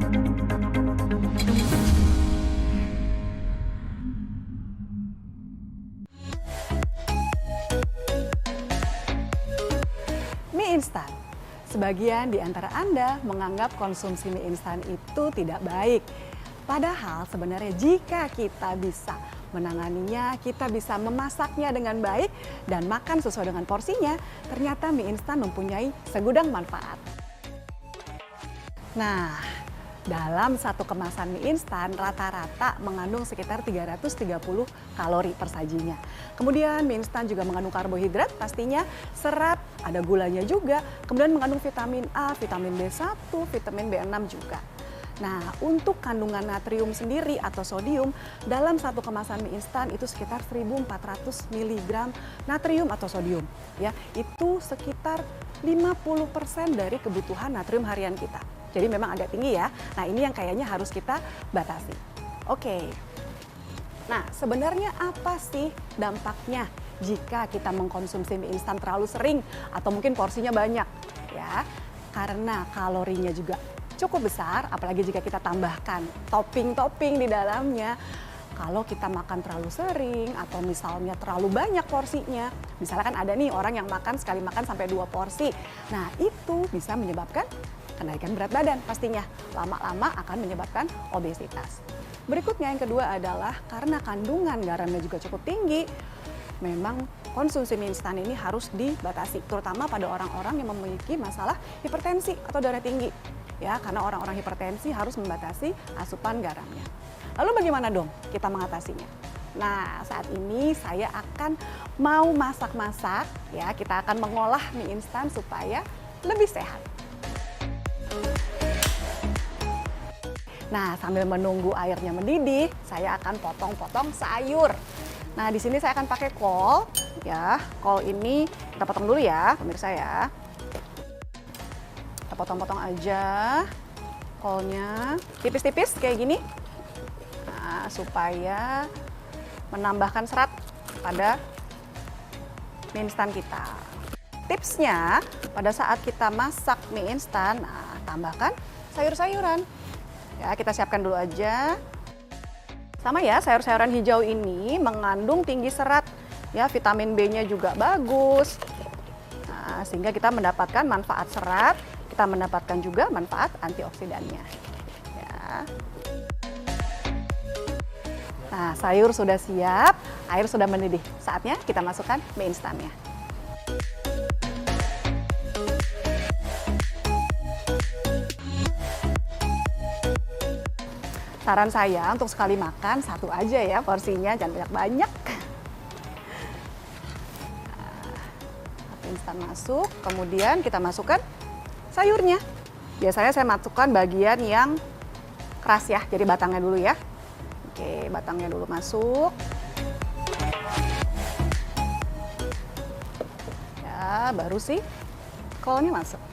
Mie instan. Sebagian di antara Anda menganggap konsumsi mie instan itu tidak baik. Padahal sebenarnya jika kita bisa menanganinya, kita bisa memasaknya dengan baik dan makan sesuai dengan porsinya, ternyata mie instan mempunyai segudang manfaat. Nah, dalam satu kemasan mie instan rata-rata mengandung sekitar 330 kalori per sajinya. Kemudian mie instan juga mengandung karbohidrat pastinya, serat, ada gulanya juga, kemudian mengandung vitamin A, vitamin B1, vitamin B6 juga. Nah, untuk kandungan natrium sendiri atau sodium dalam satu kemasan mie instan itu sekitar 1.400 mg natrium atau sodium. Ya, itu sekitar 50% dari kebutuhan natrium harian kita. Jadi memang agak tinggi ya. Nah, ini yang kayaknya harus kita batasi. Oke. Nah, sebenarnya apa sih dampaknya jika kita mengkonsumsi mie instan terlalu sering atau mungkin porsinya banyak? Ya, karena kalorinya juga cukup besar, apalagi jika kita tambahkan topping-topping di dalamnya. Kalau kita makan terlalu sering atau misalnya terlalu banyak porsinya, misalnya kan ada nih orang yang makan sekali makan sampai 2 porsi. Nah, itu bisa menyebabkan kenaikan berat badan pastinya. Lama-lama akan menyebabkan obesitas. Berikutnya yang kedua adalah karena kandungan garamnya juga cukup tinggi, memang konsumsi mie instan ini harus dibatasi, terutama pada orang-orang yang memiliki masalah hipertensi atau darah tinggi. Ya, karena orang-orang hipertensi harus membatasi asupan garamnya. Lalu bagaimana dong kita mengatasinya? Nah, saat ini saya akan mau masak-masak, ya, kita akan mengolah mie instan supaya lebih sehat. Nah, sambil menunggu airnya mendidih, saya akan potong-potong sayur. Nah, di sini saya akan pakai kol, ya. Kol ini kita potong dulu ya, pemirsa ya. Kita potong-potong aja kolnya, tipis-tipis kayak gini. Nah, supaya menambahkan serat pada mie instan kita. Tipsnya, pada saat kita masak mie instan, nah, tambahkan sayur-sayuran. Ya, kita siapkan dulu aja. Sama ya, sayur-sayuran hijau ini mengandung tinggi serat. Ya, vitamin B-nya juga bagus. Nah, sehingga kita mendapatkan manfaat serat, kita mendapatkan juga manfaat antioksidannya. Ya. Nah, sayur sudah siap, air sudah mendidih. Saatnya kita masukkan mie instannya. Saran saya untuk sekali makan satu aja ya porsinya, jangan banyak-banyak. Mie instan masuk, kemudian kita masukkan sayurnya. Biasanya saya masukkan bagian yang keras ya, jadi batangnya dulu ya. Oke, batangnya dulu masuk. Ya, baru sih kolnya masuk.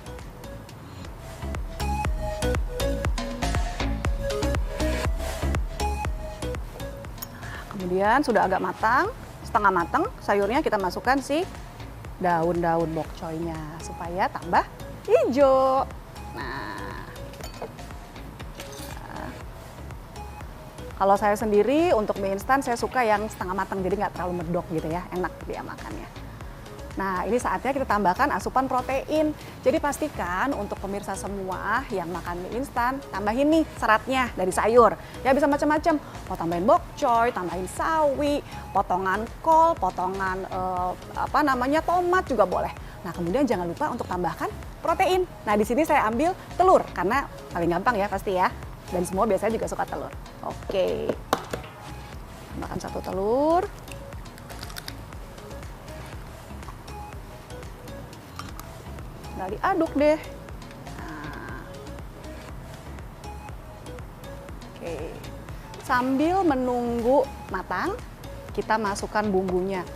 Kemudian sudah agak matang, setengah matang, sayurnya kita masukkan si daun-daun bok choynya supaya tambah hijau. Nah, kalau saya sendiri untuk mie instan saya suka yang setengah matang, jadi nggak terlalu medok gitu ya, enak dia makannya. Nah, ini saatnya kita tambahkan asupan protein. Jadi pastikan untuk pemirsa semua yang makan mie instan, tambahin nih seratnya dari sayur. Ya bisa macam-macam, mau tambahin bok choy, tambahin sawi, potongan kol, potongan tomat juga boleh. Nah, kemudian jangan lupa untuk tambahkan protein. Nah, di sini saya ambil telur karena paling gampang ya pasti ya. Dan semua biasanya juga suka telur. Oke. Tambahkan 1 telur. Tinggal diaduk deh. Nah. Oke. Sambil menunggu matang, kita masukkan bumbunya.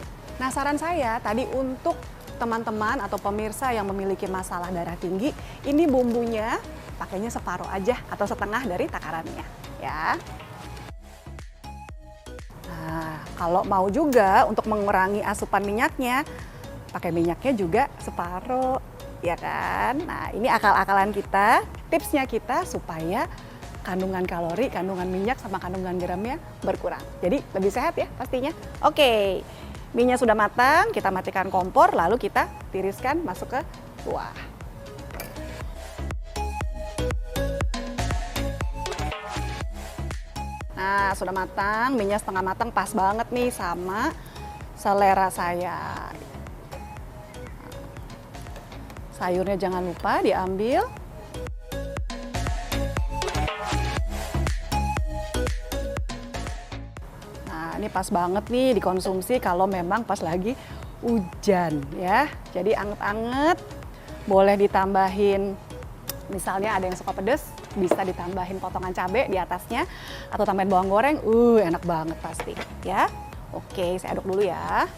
Nah, saran saya tadi untuk teman-teman atau pemirsa yang memiliki masalah darah tinggi, ini bumbunya pakainya separuh aja atau setengah dari takarannya, ya. Nah, kalau mau juga untuk mengurangi asupan minyaknya, pakai minyaknya juga separuh, ya kan? Nah, ini akal-akalan kita, tipsnya kita supaya kandungan kalori, kandungan minyak, sama kandungan garamnya berkurang. Jadi lebih sehat ya pastinya. Oke, mie-nya sudah matang, kita matikan kompor, lalu kita tiriskan masuk ke kuah. Nah, sudah matang, mie-nya setengah matang, pas banget nih sama selera saya. Sayurnya jangan lupa diambil. Nah, ini pas banget nih dikonsumsi kalau memang pas lagi hujan ya. Jadi anget-anget, boleh ditambahin, misalnya ada yang suka pedes, bisa ditambahin potongan cabai di atasnya atau tambahin bawang goreng, enak banget pasti ya. Oke, saya aduk dulu ya.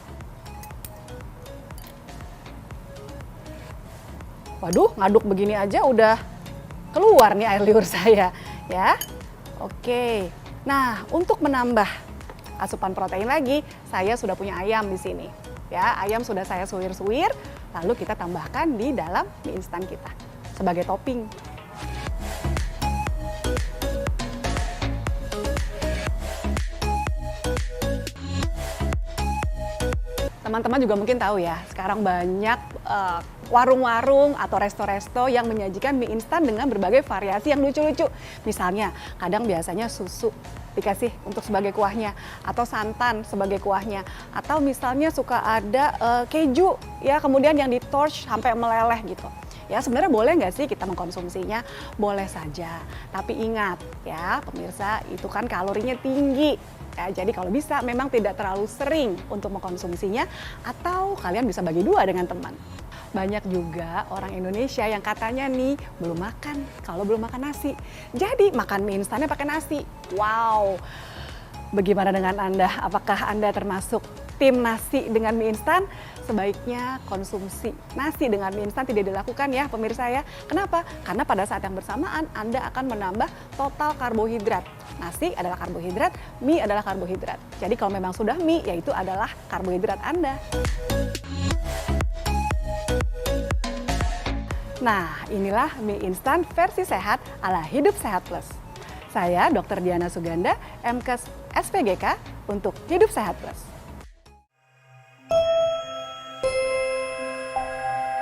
Waduh, ngaduk begini aja udah keluar nih air liur saya ya. Oke. Nah, untuk menambah asupan protein lagi, saya sudah punya ayam di sini. Ya, ayam sudah saya suwir-suwir, lalu kita tambahkan di dalam mie instan kita sebagai topping. Teman-teman juga mungkin tahu ya, sekarang banyak warung-warung atau resto-resto yang menyajikan mie instan dengan berbagai variasi yang lucu-lucu. Misalnya, kadang biasanya susu dikasih untuk sebagai kuahnya, atau santan sebagai kuahnya, atau misalnya suka ada keju ya, kemudian yang di-torch sampai meleleh gitu. Ya, sebenarnya boleh nggak sih kita mengkonsumsinya? Boleh saja, tapi ingat ya pemirsa, itu kan kalorinya tinggi. Ya, jadi kalau bisa memang tidak terlalu sering untuk mengkonsumsinya, atau kalian bisa bagi dua dengan teman. Banyak juga orang Indonesia yang katanya nih belum makan kalau belum makan nasi. Jadi makan mie instannya pakai nasi. Wow, bagaimana dengan Anda? Apakah Anda termasuk tim nasi dengan mie instan? Sebaiknya konsumsi nasi dengan mie instan tidak dilakukan ya pemirsa ya. Kenapa? Karena pada saat yang bersamaan Anda akan menambah total karbohidrat. Nasi adalah karbohidrat, mie adalah karbohidrat. Jadi kalau memang sudah mie, yaitu adalah karbohidrat Anda. Nah, inilah mie instan versi sehat ala Hidup Sehat Plus. Saya Dr. Diana Suganda, MKes SPGK untuk Hidup Sehat Plus.